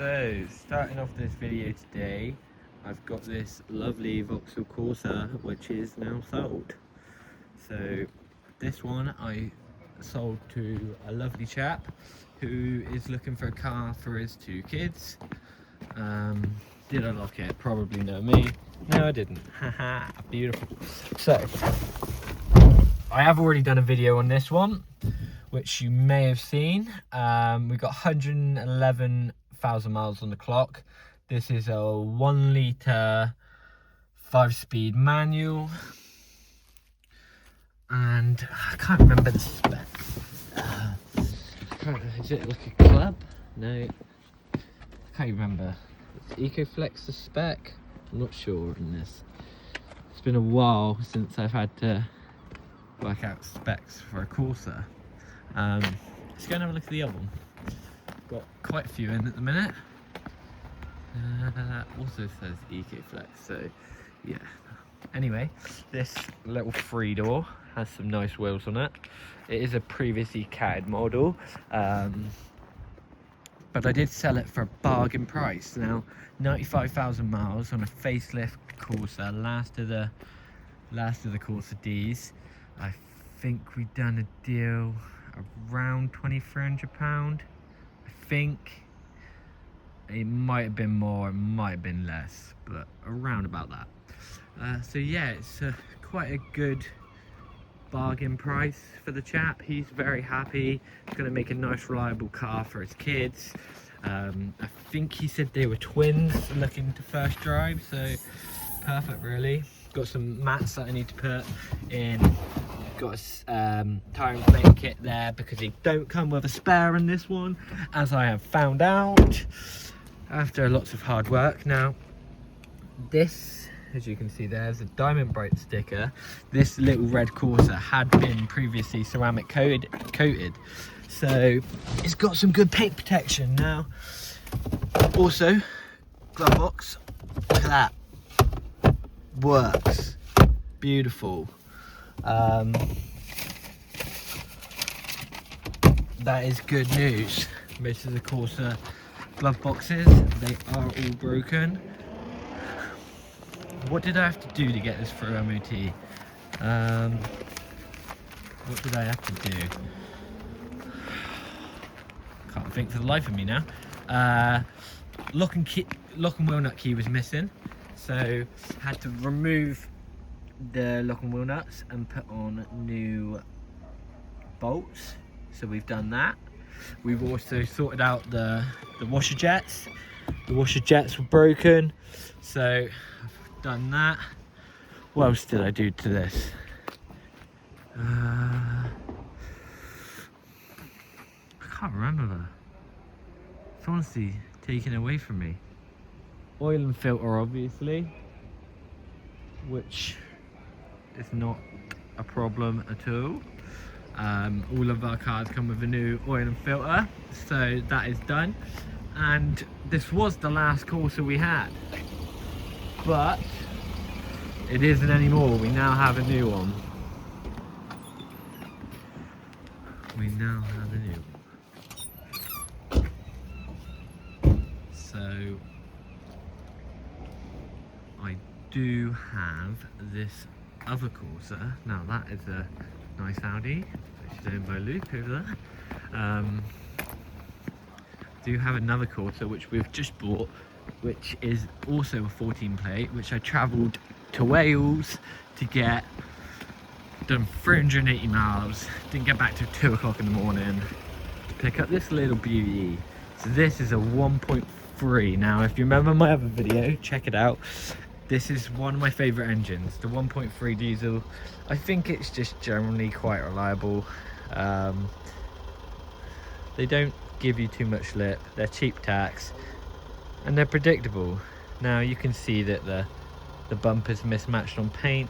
So, starting off this video today, I've got this lovely Vauxhall Corsa which is now sold. So, this one I sold to a lovely chap who is looking for a car for his two kids. Did I lock it? Probably no me. No, I didn't. Haha, beautiful. So, I have already done a video on this one, which you may have seen. We got 111,000 miles on the clock. This is a 1 litre 5-speed manual, and I can't remember the spec. Is it like a club? No, I can't remember. It's EcoFlex the spec. I'm not sure on this. It's been a while since I've had to work out specs for a Corsa. Let's go and have a look at the other one. Got quite a few in at the minute. Also says EcoFlex, so yeah. Anyway, this little 3-door has some nice wheels on it. It is a previously CAD model, but I did sell it for a bargain price. Now, 95,000 miles on a facelift Corsa, last of the Corsa Ds. I think we've done a deal around £2,300. I think it might have been more, it might have been less, but around about that. So yeah, it's quite a good bargain price for the chap. He's very happy. He's going to make a nice reliable car for his kids. I think he said they were twins looking to first drive, so perfect really. Got some mats that I need to put in. Got a tyre inflating kit there because they don't come with a spare in this one, as I have found out after lots of hard work. Now this, as you can see, there's a Diamond Bright sticker. This little red Corsa had been previously ceramic coated, so it's got some good paint protection. Now also glove box, look at that, works beautiful. That is good news. Most of the Corsa glove boxes, they are all broken. What did I have to do to get this through MOT? What did I have to do? Can't think for the life of me now. Lock and wheel nut key was missing, so had to remove the lock and wheel nuts and put on new bolts. So we've done that. We've also sorted out the washer jets. The washer jets were broken, so I've done that. What else did I do to this? I can't remember. It's honestly taken away from me. Oil and filter, obviously, which is not a problem at all. All of our cars come with a new oil and filter, so that is done. And this was the last Corsa we had, but it isn't anymore. We now have a new one. We now have a new one. So I do have this other Corsa. Now that is a nice Audi, which is owned by Luke over there. Do have another Corsa which we've just bought, which is also a 14 plate, which I travelled to Wales to get. Done 380 miles, didn't get back till 2 o'clock in the morning to pick up this little beauty. So this is a 1.3. Now if you remember my other video, check it out. This is one of my favourite engines, the 1.3 diesel. I think it's just generally quite reliable. They don't give you too much lip, they're cheap tax, and they're predictable. Now you can see that the bumper's mismatched on paint.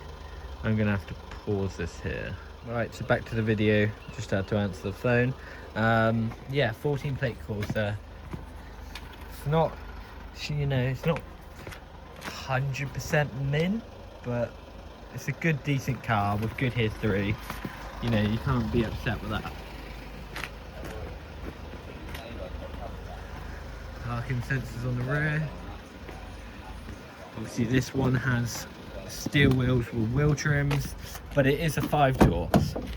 I'm gonna have to pause this here. Right, so back to the video, just had to answer the phone. Yeah, 14 plate Corsa. It's not, you know, it's not 100% min, but it's a good decent car with good history. You know, you can't be upset with that. Parking sensors on the rear. Obviously this one has steel wheels with wheel trims, but it is a 5-door,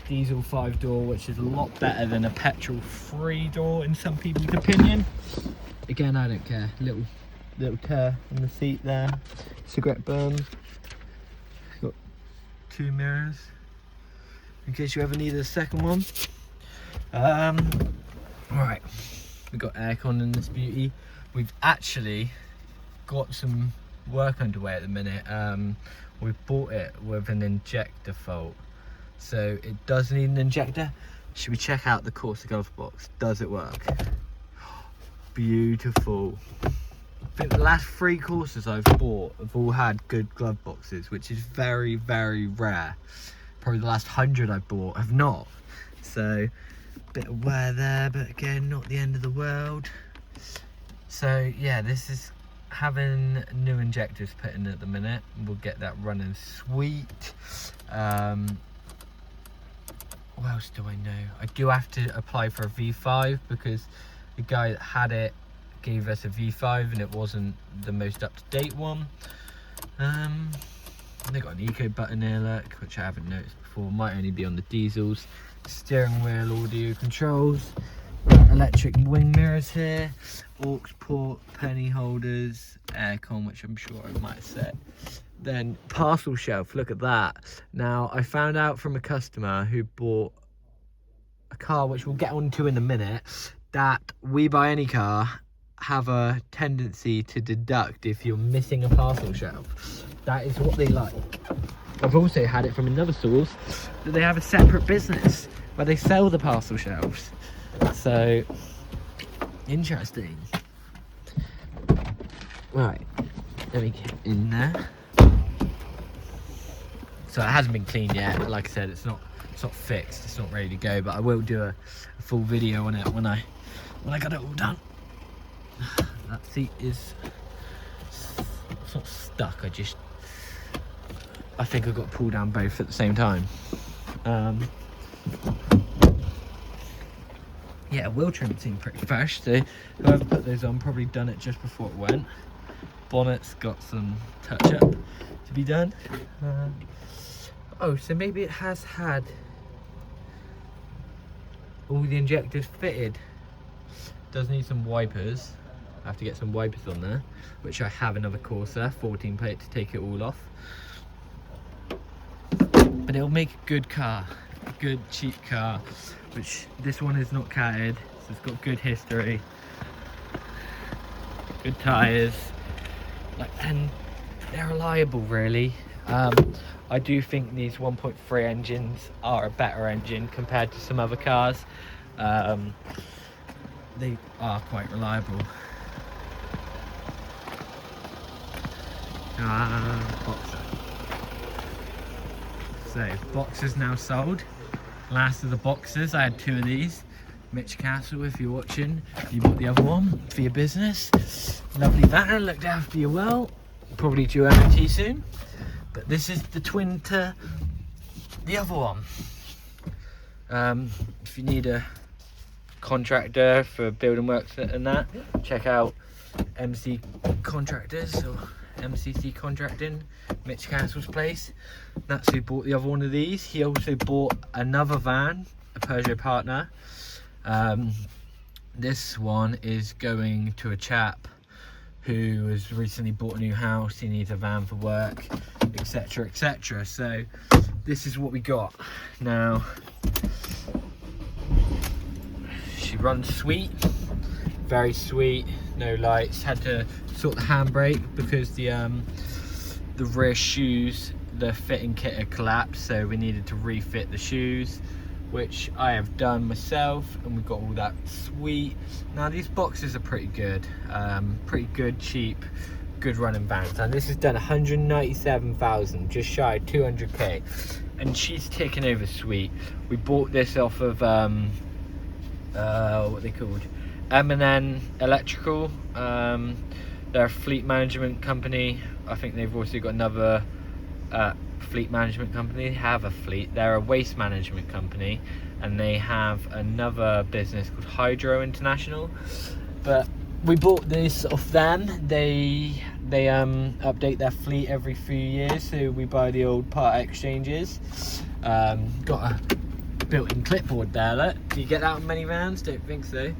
diesel 5-door, which is a lot better than a petrol 3-door in some people's opinion. Again, I don't care. Little tear in the seat there, cigarette burn. Got 2 mirrors in case you ever needed a second one. Right, we've got aircon in this beauty. We've actually got some work underway at the minute. We bought it with an injector fault, so it does need an injector. Should we check out the Corsa glove box? Does it work? Beautiful. I think the last 3 Corsas I've bought have all had good glove boxes, which is very, very rare. Probably the last 100 I've bought have not. So bit of wear there, but again, not the end of the world. So yeah, this is having new injectors put in at the minute. We'll get that running sweet. What else do I know? I do have to apply for a V5 because the guy that had it gave us a V5 and it wasn't the most up-to-date one. They got an eco button here, look, which I haven't noticed before. Might only be on the diesels. Steering wheel audio controls, electric wing mirrors here, aux port, penny holders, aircon, which I'm sure I might have said. Then parcel shelf, look at that. Now I found out from a customer who bought a car, which we'll get onto in a minute, that We Buy Any Car have a tendency to deduct if you're missing a parcel shelf. That is what they like. I've also had it from another source that they have a separate business where they sell the parcel shelves. So interesting. Right, let me get in there. So it hasn't been cleaned yet. Like I said, it's not fixed. It's not ready to go. But I will do a full video on it when I got it all done. That seat is, it's not stuck. I think I've got to pull down both at the same time. Yeah, wheel trim seemed pretty fresh, so whoever put those on probably done it just before it went. Bonnet's got some touch up to be done. Oh, so maybe it has had all the injectors fitted. Does need some wipers. I have to get some wipers on there, which I have another Corsa 14 plate to take it all off. But it'll make a good car, a good cheap car, which this one is not catted, so it's got good history, good tyres, and they're reliable really. I do think these 1.3 engines are a better engine compared to some other cars. They are quite reliable. Boxer. So boxers now sold. Last of the boxers. I had 2 of these. Mitch Castle, if you're watching, you bought the other one for your business. Lovely van, looked after you well. Probably due MOT soon. But this is the twin to the other one. If you need a contractor for building works and that, check out MC Contractors or MCC Contracting, Mitch Castle's place. That's who bought the other one of these. He also bought another van, a Peugeot partner. This one is going to a chap who has recently bought a new house. He needs a van for work, etc, etc. So this is what we got. Now she runs sweet, very sweet, no lights. Had to sort the handbrake because the rear shoes, the fitting kit had collapsed, so we needed to refit the shoes, which I have done myself, and we've got all that sweet. Now these boxes are pretty good, cheap, good running vans, and this has done 197,000, just shy of 200k, and she's ticking over sweet. We bought this off of what they called, M&N Electrical. They're a fleet management company. I think they've also got another fleet management company. They have a fleet. They're a waste management company, and they have another business called Hydro International. But we bought this off them. They update their fleet every few years, so we buy the old part exchanges. Got a built-in clipboard there. Look, do you get that on minivans? Don't think so.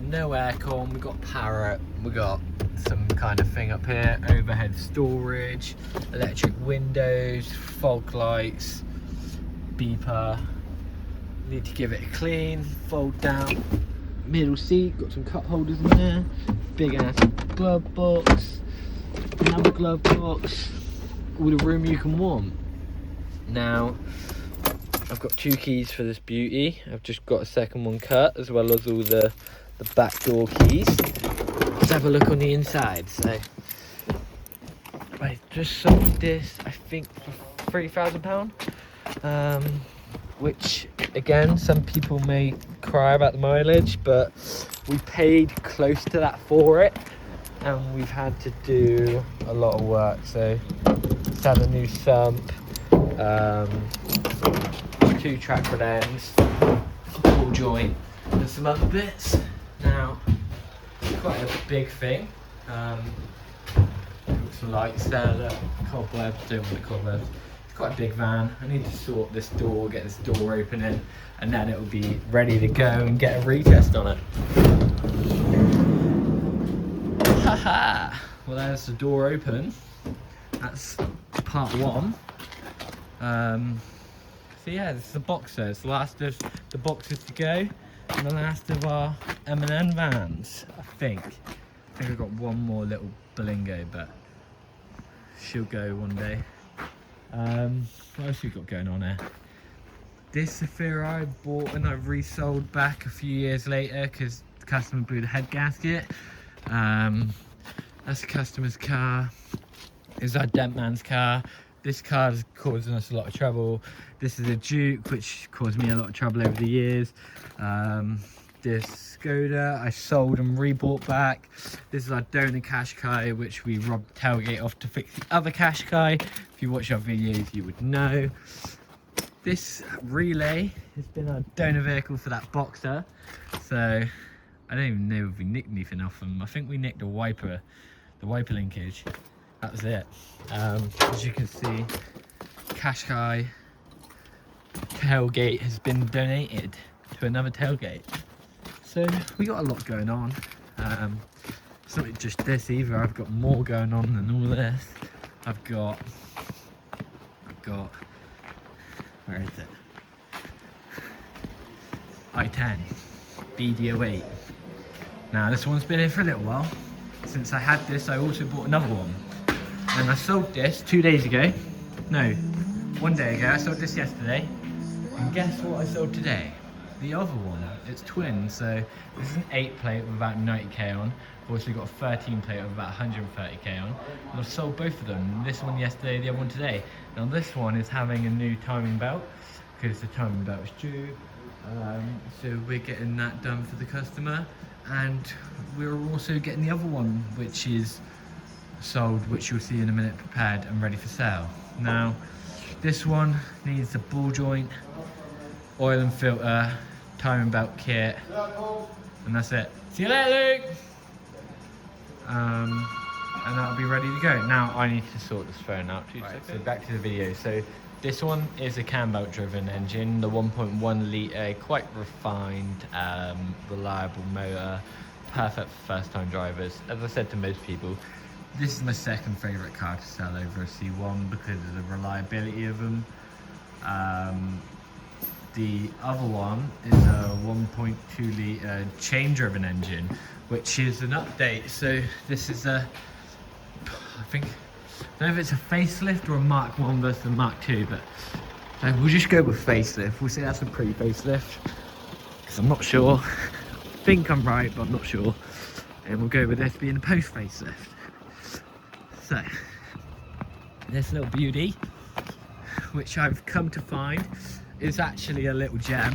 No aircon. We got parrot. We got some kind of thing up here. Overhead storage, electric windows, fog lights, beeper. Need to give it a clean. Fold down. Middle seat. Got some cup holders in there. Big ass glove box. Another glove box. All the room you can want. Now, I've got 2 keys for this beauty. I've just got a second one cut, as well as all the back door keys. Let's have a look on the inside. So, I just sold this, I think, for £3,000. Which, again, some people may cry about the mileage, but we paid close to that for it. And we've had to do a lot of work. So, let's have a new sump. 2 track rod ends, ball joint, and some other bits. Now, quite a big thing. Got some lights there, look, cobwebs, don't want the cobwebs. It's quite a big van. I need to sort this door, get this door opening, and then it'll be ready to go and get a retest on it. Haha! Well, there's the door open. That's part 1. So yeah, this is the Boxer. It's the last of the Boxers to go, and the last of our M&N vans, I think. I think I've got one more little Belingo, but she'll go one day. What else we got going on here? This Zafira I bought and I resold back a few years later because the customer blew the head gasket. That's the customer's car. It's our dent man's car. This car is causing us a lot of trouble. This is a Duke, which caused me a lot of trouble over the years. This Skoda, I sold and rebought back. This is our donor Qashqai, which we robbed the tailgate off to fix the other Qashqai. If you watch our videos, you would know. This Relay has been our donor vehicle for that Boxer. So, I don't even know if we nicked anything off them. I think we nicked the wiper linkage. That was it. As you can see, Qashqai tailgate has been donated to another tailgate. So we got a lot going on. It's not just this either. I've got more going on than all this. I've got where is it? I-10 BD08. Now this one's been here for a little while. Since I had this, I also bought another one. And I sold this 2 days ago. No, 1 day ago. I sold this yesterday. And guess what I sold today? The other one. It's twin, so this is an 8 plate with about 90k on. I've also got a 13 plate with about 130k on. And I've sold both of them. This one yesterday, the other one today. Now this one is having a new timing belt because the timing belt is due. So we're getting that done for the customer. And we're also getting the other one, which is sold, which you'll see in a minute, prepared and ready for sale. Now this one needs a ball joint, oil and filter, timing belt kit, and that's it. See you later, Luke! And that'll be ready to go. Now I need to sort this phone out. So back to the video. So this one is a cam belt driven engine, the 1.1 litre, quite refined, reliable motor, perfect for first time drivers. As I said to most people, this is my second favourite car to sell over a C1 because of the reliability of them. The other one is a 1.2 litre chain driven engine, which is an update. So this is a, I think, I don't know if it's a facelift or a Mark 1 versus a Mark 2, but we'll just go with facelift. We'll say that's a pre-facelift because I'm not sure. I think I'm right, but I'm not sure. And we'll go with this being a post-facelift. So, this little beauty, which I've come to find, is actually a little gem.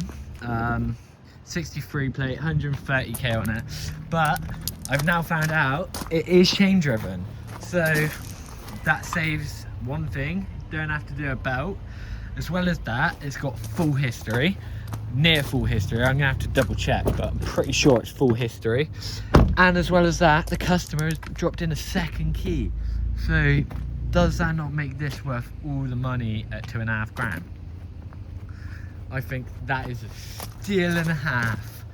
63 plate, 130k on it. But I've now found out it is chain driven. So that saves one thing, don't have to do a belt. As well as that, it's got full history. near full history. I'm gonna have to double check, but I'm pretty sure it's full history. And as well as that, the customer has dropped in a second key. So does that not make this worth all the money at 2.5 grand? I think that is a steal and a half.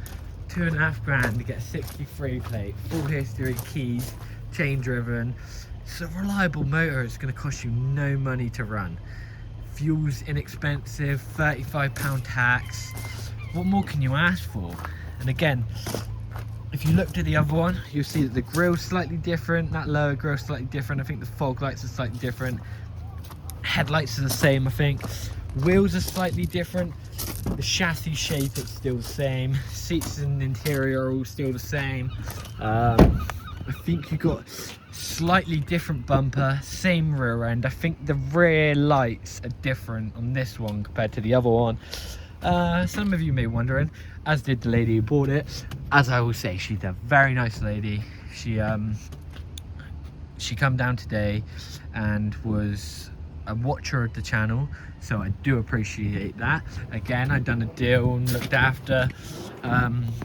2.5 grand to get a 63 plate, full history, keys, chain driven. It's a reliable motor. It's going to cost you no money to run. Fuel's inexpensive, £35 tax. What more can you ask for? And again, if you looked at the other one, you'll see that the grille's slightly different, that lower grille's slightly different. I think the fog lights are slightly different. Headlights are the same, I think. Wheels are slightly different. The chassis shape is still the same. Seats and interior are all still the same. I think you got slightly different bumper, same rear end. I think the rear lights are different on this one compared to the other one. Some of you may be wondering, as did the lady who bought it. As I will say, she's a very nice lady. She come down today and was a watcher of the channel, so I do appreciate that. Again, I've done a deal and looked after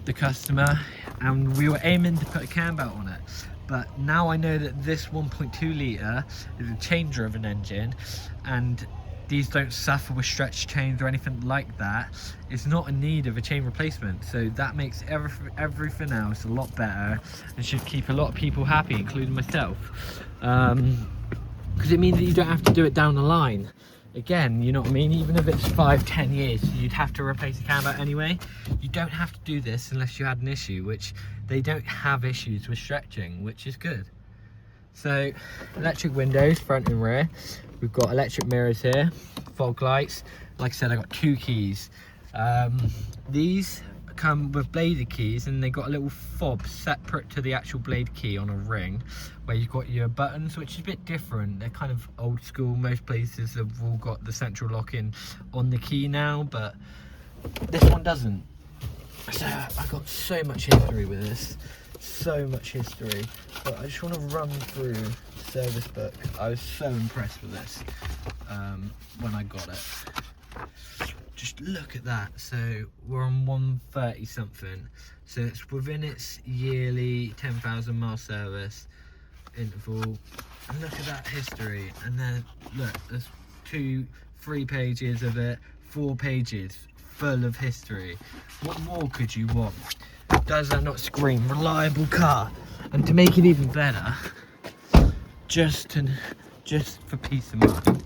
the customer, and we were aiming to put a cam belt on it, but now I know that this 1.2 litre is a chain driven engine, and these don't suffer with stretch chains or anything like that. It's not in need of a chain replacement, so that makes everything else a lot better and should keep a lot of people happy, including myself, because it means that you don't have to do it down the line again. You know what I mean? Even if it's 5-10 years, you'd have to replace the cam belt anyway. You don't have to do this unless you had an issue, which they don't have issues with stretching, which is good. So electric windows, front and rear. We've got electric mirrors here, fog lights. Like I said, I got 2 keys. These come with bladed keys, and they got a little fob separate to the actual blade key on a ring, where you've got your buttons, which is a bit different. They're kind of old school. Most places have all got the central lock-in on the key now, but this one doesn't. So I've got so much history with this, so much history. But I just want to run through the service book. I was so impressed with this when I got it. Just look at that. So we're on 130 something, so it's within its yearly 10,000 mile service interval. And look at that history, and then look, there's 2-3 pages of it, 4 pages full of history. What more could you want? Does that not scream reliable car? And to make it even better, just for peace of mind,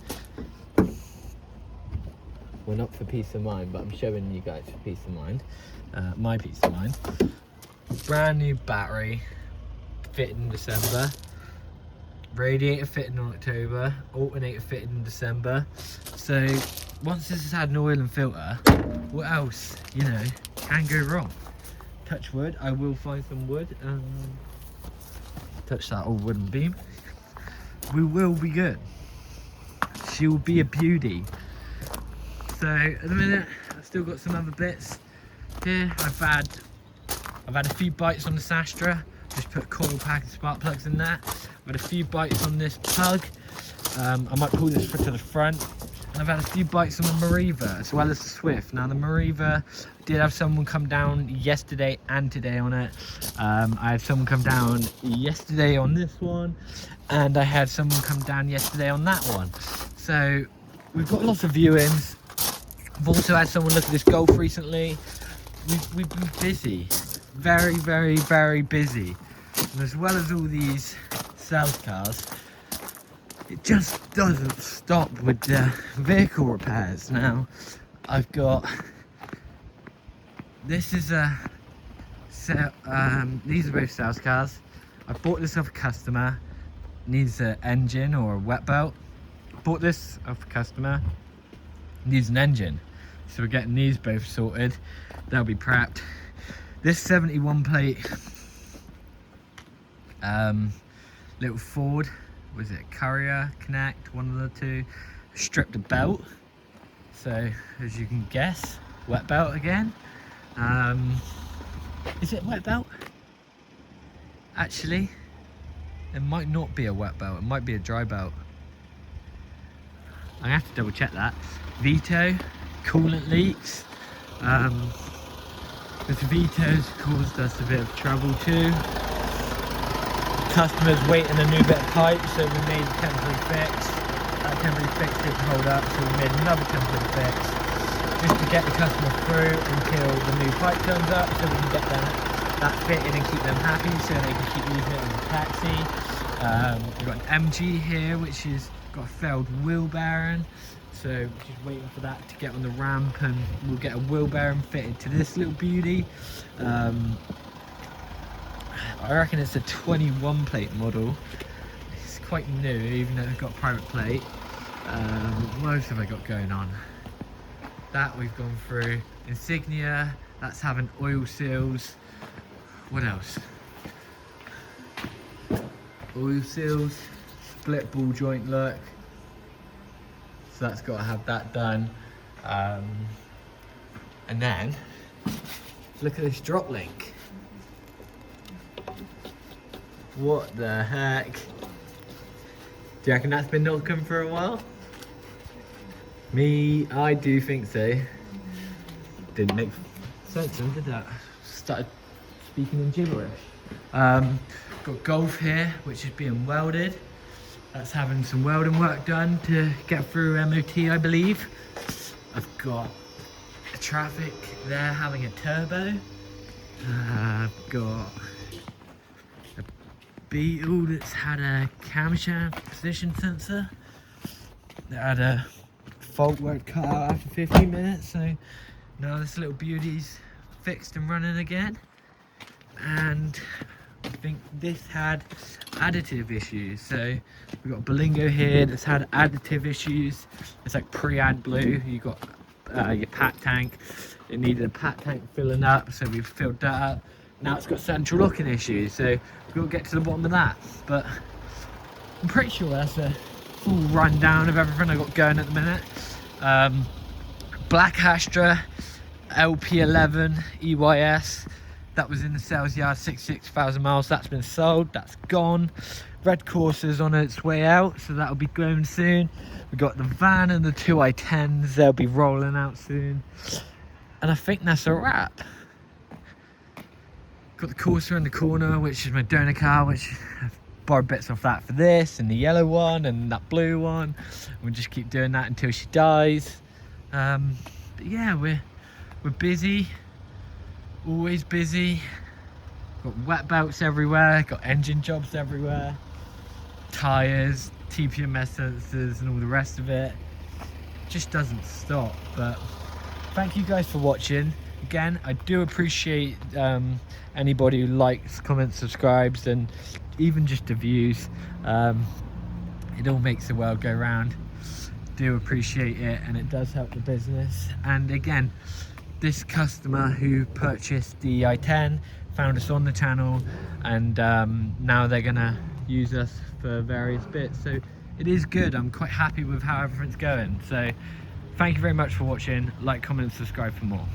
well, not for peace of mind, but I'm showing you guys for peace of mind, my peace of mind. Brand new battery, fitted in December. Radiator fitted in October. Alternator fitted in December. So once this has had an oil and filter, what else, you know, can go wrong? Touch wood. I will find some wood. Touch that old wooden beam. We will be good. She'll be a beauty. So at the minute, I've still got some other bits here. I've had a few bites on the Sastra. Just put a coil pack and spark plugs in that. I've had a few bites on this Pug. I might pull this to the front. And I've had a few bites on the Mariva as well as the Swift. Now the Mariva, did have someone come down yesterday and today on it. I had someone come down yesterday on this one, and I had someone come down yesterday on that one. So we've got lots of viewings. I've also had someone look at this Golf recently. We've been busy, very, very, very busy. And as well as all these sales cars, it just doesn't stop with the vehicle repairs. Now, I've got, this is a, these are both sales cars. I bought this off a customer, needs an engine or a wet belt. Bought this off a customer, needs an engine. So we're getting these both sorted. They'll be prepped. This 71 plate, little Ford, was it Courier Connect, one of the two, stripped a belt. So as you can guess, wet belt again. Is it wet belt? Actually, it might not be a wet belt, it might be a dry belt. I have to double check that. Veto, coolant leaks, This Vito's caused us a bit of trouble too. Customers waiting a new bit of pipe, so we made a temporary fix. That temporary fix didn't hold up, so we made another temporary fix just to get the customer through until the new pipe turns up, so we can get that fitted and keep them happy, so they can keep using it as a taxi. We've got an MG here, which has got a failed wheel bearing, so just waiting for that to get on the ramp, and we'll get a wheel bearing fitted to this little beauty. I reckon it's a 21 plate model. It's quite new, even though it's got a private plate. What else have I got going on? That we've gone through. Insignia, that's having oil seals. What else? Oil seals, split ball joint look. So that's got to have that done. And then, look at this drop link. What the heck? Do you reckon that's been knocking for a while? Me, I do think so. Didn't make sense, did that? Started speaking in gibberish. Got Golf here, which is being welded. That's having some welding work done to get through MOT, I believe. I've got a Traffic there having a turbo. I've got a Beetle that's had a camshaft position sensor. That had a fault work cut out after 15 minutes, so now this little beauty's fixed and running again. And I think this had additive issues, so we've got Berlingo here that's had additive issues. It's like pre-AdBlue. You got your pat tank. It needed a pat tank filling up, so we've filled that up. Now it's got central locking issues, so we'll get to the bottom of that. But I'm pretty sure that's a full rundown of everything I got going at the minute. Black Astra LP11 EYS. That was in the sales yard, 66,000 miles. That's been sold, that's gone. Red Corsa's on its way out, so that'll be going soon. We've got the van and the two i10s, they'll be rolling out soon. And I think that's a wrap. Got the Corsa in the corner, which is my donor car, which I've borrowed bits off that for this, and the yellow one, and that blue one. We'll just keep doing that until she dies. But yeah, we're busy. Always busy. Got wet belts everywhere, got engine jobs everywhere, tyres, TPMS sensors and all the rest of it. Just doesn't stop. But thank you guys for watching. Again, I do appreciate anybody who likes, comments, subscribes, and even just the views. It all makes the world go round. Do appreciate it, and it does help the business. And again, this customer who purchased the i10 found us on the channel, and now they're gonna use us for various bits, so it is good. I'm quite happy with how everything's going. So thank you very much for watching. Like, comment and subscribe for more.